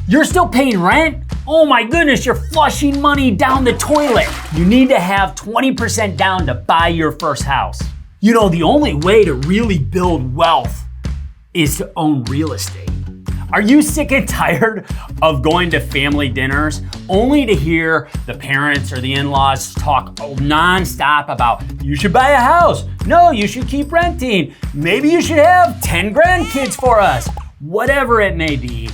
You're still paying rent? Oh my goodness, you're flushing money down the toilet. You need to have 20% down to buy your first house. You know, the only way to really build wealth is to own real estate. Are you sick and tired of going to family dinners only to hear the parents or the in-laws talk nonstop about, you should buy a house, no, you should keep renting, maybe you should have 10 grandkids for us, whatever it may be?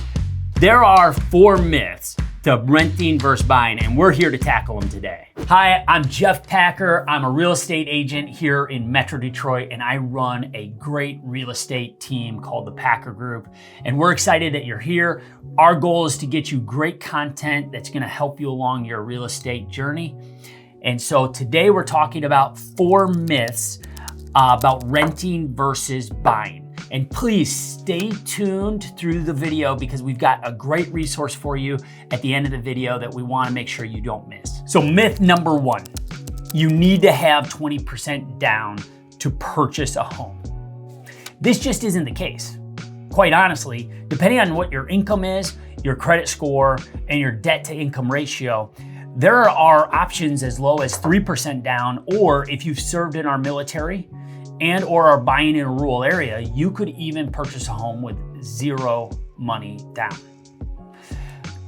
There are 4 myths to renting versus buying, and we're here to tackle them today. Hi, I'm Jeff Packer. I'm a real estate agent here in Metro Detroit, and I run a great real estate team called the Packer Group, and we're excited that you're here. Our goal is to get you great content that's gonna help you along your real estate journey. And so today we're talking about 4 myths about renting versus buying. And please stay tuned through the video because we've got a great resource for you at the end of the video that we want to make sure you don't miss. So myth number 1, you need to have 20% down to purchase a home. This just isn't the case. Quite honestly, depending on what your income is, your credit score, and your debt to income ratio, there are options as low as 3% down, or if you've served in our military, and or are buying in a rural area, you could even purchase a home with 0 money down.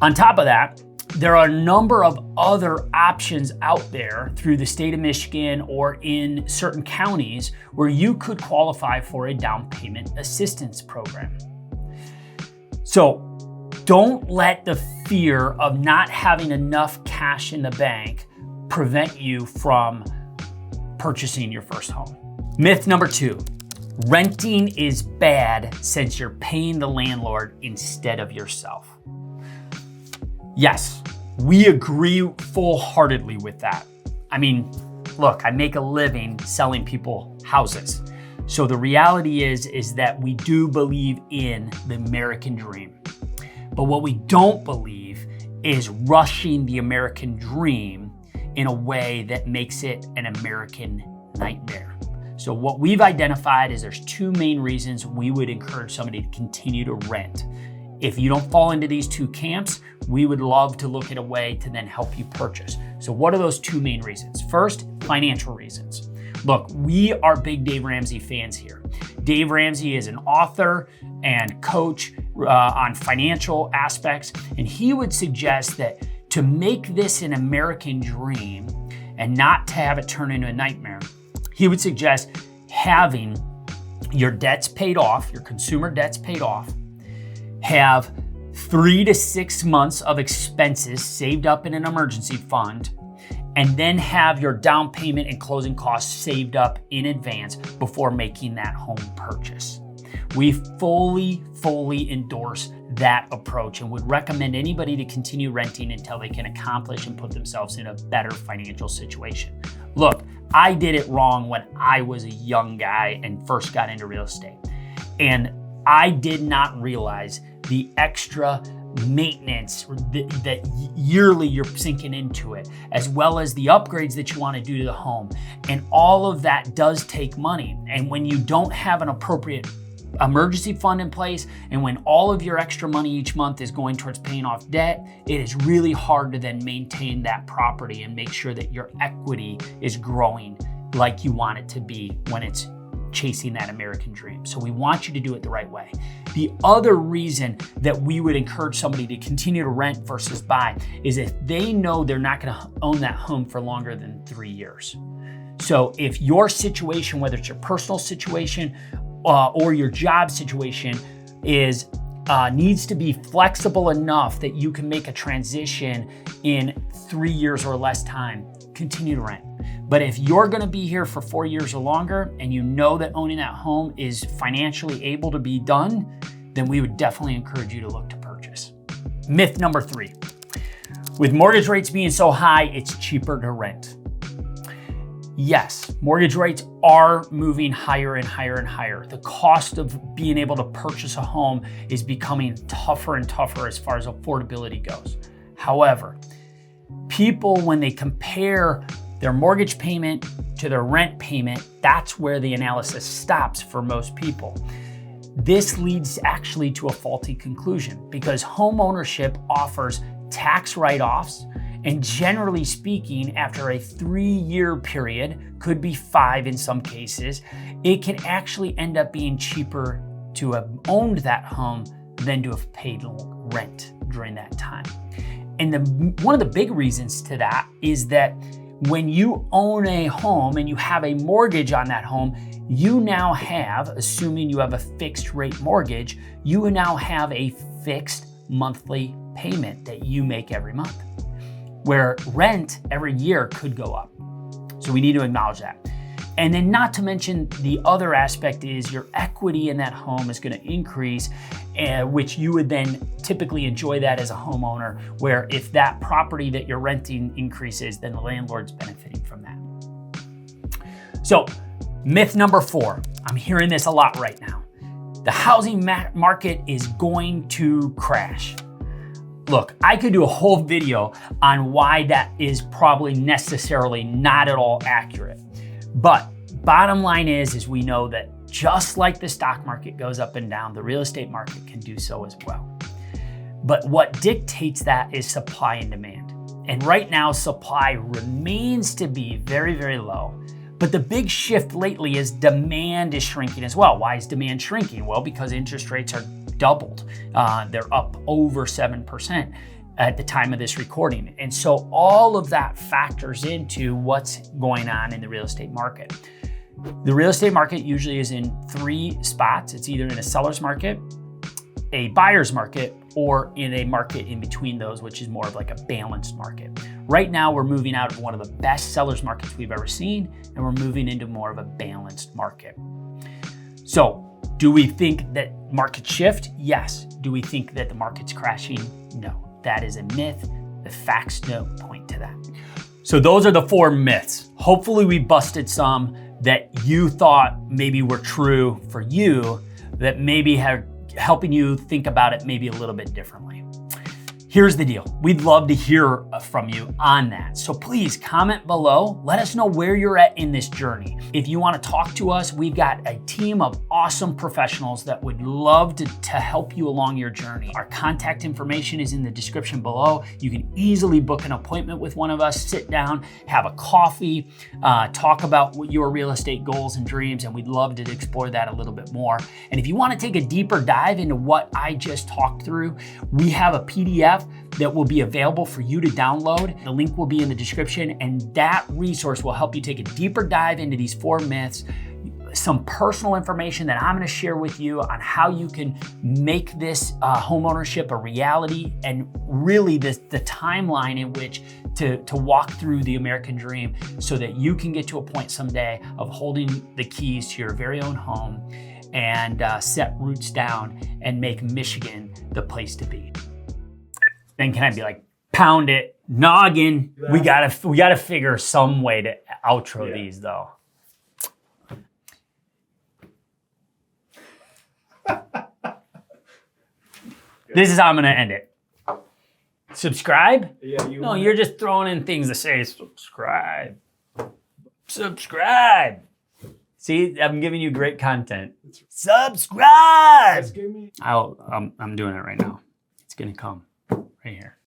On top of that, there are a number of other options out there through the state of Michigan or in certain counties where you could qualify for a down payment assistance program. So don't let the fear of not having enough cash in the bank prevent you from purchasing your first home. Myth number 2, renting is bad since you're paying the landlord instead of yourself. Yes, we agree full-heartedly with that. I mean, look, I make a living selling people houses. So the reality is that we do believe in the American dream. But what we don't believe is rushing the American dream in a way that makes it an American nightmare. So what we've identified is there's 2 main reasons we would encourage somebody to continue to rent. If you don't fall into these 2 camps, we would love to look at a way to then help you purchase. So what are those 2 main reasons? First, financial reasons. Look, we are big Dave Ramsey fans here. Dave Ramsey is an author and coach on financial aspects, and he would suggest that to make this an American dream and not to have it turn into a nightmare, he would suggest having your debts paid off, your consumer debts paid off, have 3 to 6 months of expenses saved up in an emergency fund, and then have your down payment and closing costs saved up in advance before making that home purchase. We fully endorse that approach and would recommend anybody to continue renting until they can accomplish and put themselves in a better financial situation. Look, I did it wrong when I was a young guy and first got into real estate. And I did not realize the extra maintenance that yearly you're sinking into it, as well as the upgrades that you want to do to the home. And all of that does take money. And when you don't have an appropriate emergency fund in place, and when all of your extra money each month is going towards paying off debt, it is really hard to then maintain that property and make sure that your equity is growing like you want it to be when it's chasing that American dream. So we want you to do it the right way. The other reason that we would encourage somebody to continue to rent versus buy is if they know they're not going to own that home for longer than 3 years. So if your situation, whether it's your personal situation or your job situation, is needs to be flexible enough that you can make a transition in 3 years or less time, continue to rent. But if you're gonna be here for 4 years or longer and you know that owning that home is financially able to be done, then we would definitely encourage you to look to purchase. Myth number 3, with mortgage rates being so high, it's cheaper to rent. Yes, mortgage rates are moving higher and higher and higher. The cost of being able to purchase a home is becoming tougher and tougher as far as affordability goes. However, people, when they compare their mortgage payment to their rent payment, that's where the analysis stops for most people. this leads actually to a faulty conclusion because home ownership offers tax write-offs, and generally speaking, after a 3-year period, could be 5 in some cases, it can actually end up being cheaper to have owned that home than to have paid rent during that time. And one of the big reasons to that is that when you own a home and you have a mortgage on that home, you now have, assuming you have a fixed rate mortgage, you now have a fixed monthly payment that you make every month, where rent every year could go up. So we need to acknowledge that. And then not to mention the other aspect is your equity in that home is going to increase, which you would then typically enjoy that as a homeowner, where if that property that you're renting increases, then the landlord's benefiting from that. So myth number 4, I'm hearing this a lot right now. The housing market is going to crash. Look, I could do a whole video on why that is probably necessarily not at all accurate. But bottom line is we know that just like the stock market goes up and down, the real estate market can do so as well. But what dictates that is supply and demand. And right now, supply remains to be very, very low. But the big shift lately is demand is shrinking as well. Why is demand shrinking? Well, because interest rates are doubled. They're up over 7% at the time of this recording. And so all of that factors into what's going on in the real estate market. The real estate market usually is in 3 spots. It's either in a seller's market, a buyer's market, or in a market in between those, which is more of like a balanced market. Right now, we're moving out of one of the best seller's markets we've ever seen, and we're moving into more of a balanced market. So, do we think that markets shift? Yes. Do we think that the market's crashing? No. That is a myth. The facts don't point to that. So those are the 4 myths. Hopefully we busted some that you thought maybe were true for you, that maybe have helping you think about it maybe a little bit differently. Here's the deal. We'd love to hear from you on that. So please comment below. Let us know where you're at in this journey. If you want to talk to us, we've got a team of awesome professionals that would love to help you along your journey. Our contact information is in the description below. You can easily book an appointment with one of us, sit down, have a coffee, talk about your real estate goals and dreams, and we'd love to explore that a little bit more. And if you want to take a deeper dive into what I just talked through, we have a PDF that will be available for you to download. The link will be in the description, and that resource will help you take a deeper dive into these 4 myths, some personal information that I'm gonna share with you on how you can make this homeownership a reality, and really the timeline in which to walk through the American dream so that you can get to a point someday of holding the keys to your very own home and set roots down and make Michigan the place to be. Then can I be like, pound it, noggin? We gotta figure some way to outro these though. This is how I'm gonna end it. Subscribe? Yeah, no, you're just throwing in things to say subscribe. Subscribe. See, I'm giving you great content. Subscribe. I'm doing it right now. It's gonna come right here.